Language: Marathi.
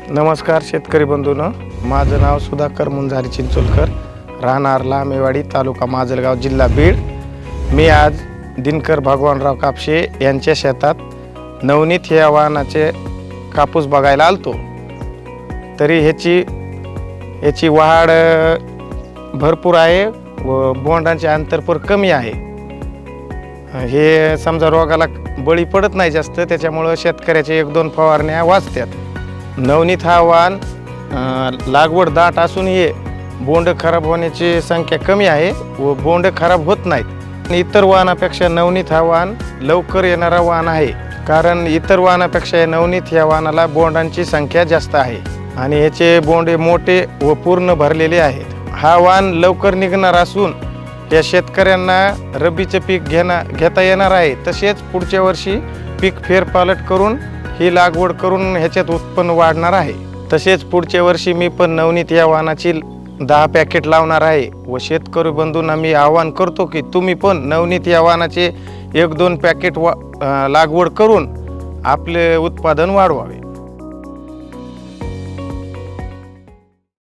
नमस्कार शेतकरी बंधूंनो, माझं नाव सुधाकर मुंजारी चिंचोलकर, राहणार लामेवाडी, तालुका माजलगाव, जिल्हा बीड। मी आज दिनकर भगवानराव कापशे यांच्या शेतात नवनीत या वाहनाचे कापूस बघायला आलतो। तरी ह्याची वाढ भरपूर आहे व बोंडांचे अंतर पण कमी आहे। हे समजा रोगाला बळी पडत नाही जास्त, त्याच्यामुळे शेतकऱ्याचे 1-2 फवारण्या वाचतात। नवनीत हा वाण लागवड दाट असून हे बोंड खराब होण्याची संख्या कमी आहे व बोंड खराब होत नाहीत। इतर वाणापेक्षा नवनीत हा वाण लवकर येणारा वाण आहे, कारण इतर वाणापेक्षा या नवनीत या वाणाला बोंडांची संख्या जास्त आहे आणि याचे बोंडे मोठे व पूर्ण भरलेले आहेत। हा वाण लवकर निघणार असून या शेतकऱ्यांना रब्बीचे पीक घेता येणार आहे। तसेच पुढच्या वर्षी पीक फेरपालट करून ही लागवड करून ह्याच्यात उत्पन्न वाढणार आहे। तसेच पुढच्या वर्षी मी पण नवनीत या वाणाची 10 पॅकेट लावणार आहे व शेतकरी बंधूंना मी आवाहन करतो की तुम्ही पण नवनीत या वाणाचे 1-2 पॅकेट लागवड करून आपले उत्पादन वाढवावे।